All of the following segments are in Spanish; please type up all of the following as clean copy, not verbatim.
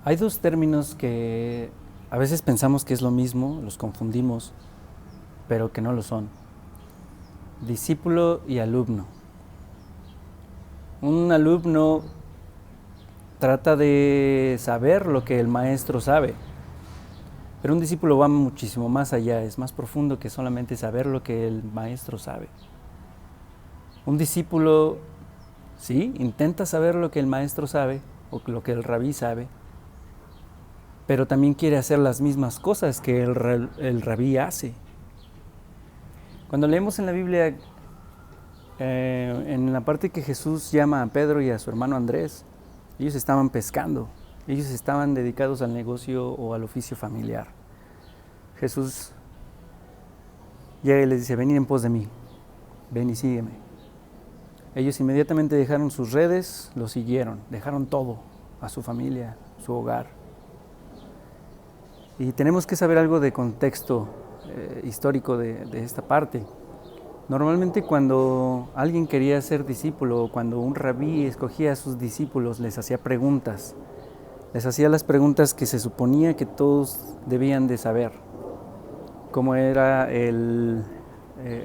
Hay dos términos que a veces pensamos que es lo mismo, los confundimos, pero que no lo son. Discípulo y alumno. Un alumno trata de saber lo que el maestro sabe, pero un discípulo va muchísimo más allá, es más profundo que solamente saber lo que el maestro sabe. Un discípulo, sí, intenta saber lo que el maestro sabe o lo que el rabí sabe, pero también quiere hacer las mismas cosas que el rabí hace. Cuando leemos en la Biblia, en la parte que Jesús llama a Pedro y a su hermano Andrés, ellos estaban pescando, ellos estaban dedicados al negocio o al oficio familiar. Jesús llega y les dice: venid en pos de mí, ven y sígueme. Ellos inmediatamente dejaron sus redes, lo siguieron, dejaron todo, a su familia, su hogar. Y tenemos que saber algo de contexto histórico de esta parte. Normalmente cuando alguien quería ser discípulo, o cuando un rabí escogía a sus discípulos, les hacía preguntas. Les hacía las preguntas que se suponía que todos debían de saber. Como era el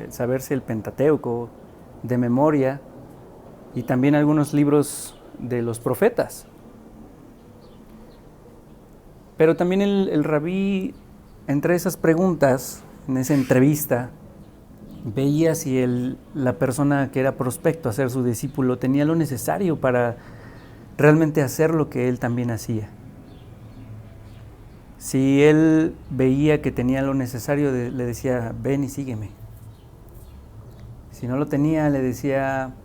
saberse el Pentateuco de memoria y también algunos libros de los profetas. Pero también el rabí, entre esas preguntas, en esa entrevista, veía si la persona que era prospecto a ser su discípulo tenía lo necesario para realmente hacer lo que él también hacía. Si él veía que tenía lo necesario, le decía: ven y sígueme. Si no lo tenía, le decía: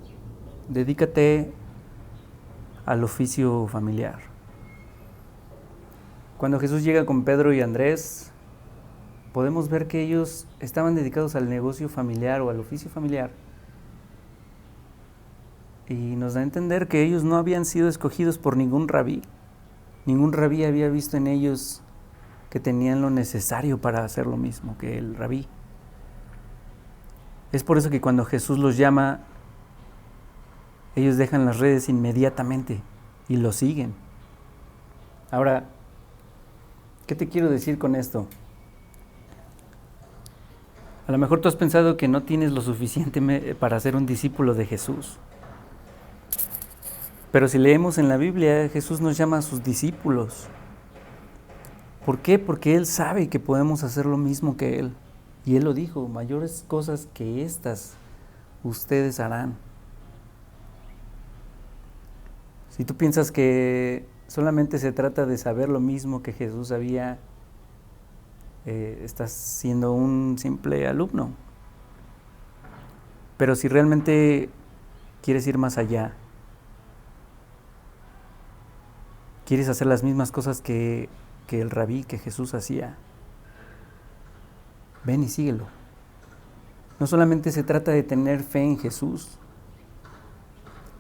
dedícate al oficio familiar. Cuando Jesús llega con Pedro y Andrés, podemos ver que ellos estaban dedicados al negocio familiar o al oficio familiar. Y nos da a entender que ellos no habían sido escogidos por ningún rabí. Ningún rabí había visto en ellos que tenían lo necesario para hacer lo mismo que el rabí. Es por eso que cuando Jesús los llama, ellos dejan las redes inmediatamente y lo siguen. Ahora, ¿qué te quiero decir con esto? A lo mejor tú has pensado que no tienes lo suficiente para ser un discípulo de Jesús. Pero si leemos en la Biblia, Jesús nos llama a sus discípulos. ¿Por qué? Porque Él sabe que podemos hacer lo mismo que Él. Y Él lo dijo: mayores cosas que estas ustedes harán. Si tú piensas que solamente se trata de saber lo mismo que Jesús sabía, estás siendo un simple alumno. Pero si realmente quieres ir más allá, quieres hacer las mismas cosas que el rabí, que Jesús hacía, ven y síguelo. No solamente se trata de tener fe en Jesús,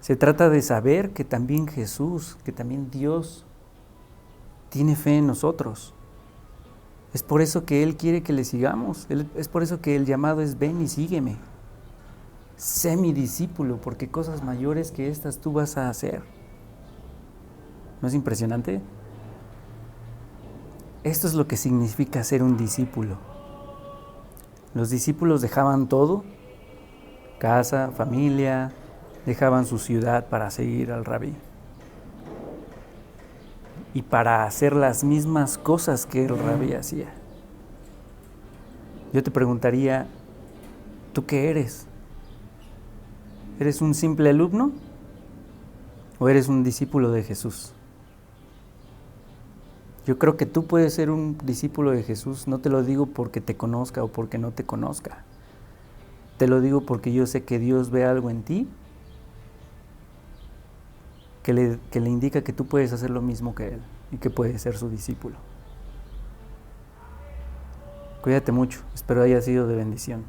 se trata de saber que también Jesús, que también Dios tiene fe en nosotros. Es por eso que Él quiere que le sigamos. Es por eso que el llamado es: ven y sígueme. Sé mi discípulo, porque cosas mayores que estas tú vas a hacer. ¿No es impresionante? Esto es lo que significa ser un discípulo. Los discípulos dejaban todo: casa, familia, dejaban su ciudad para seguir al rabí. Y para hacer las mismas cosas que el rabí hacía. Yo te preguntaría: ¿tú qué eres? ¿Eres un simple alumno o eres un discípulo de Jesús? Yo creo que tú puedes ser un discípulo de Jesús. No te lo digo porque te conozca o porque no te conozca. Te lo digo porque yo sé que Dios ve algo en ti que le indica que tú puedes hacer lo mismo que Él y que puedes ser su discípulo. Cuídate mucho. Espero haya sido de bendición.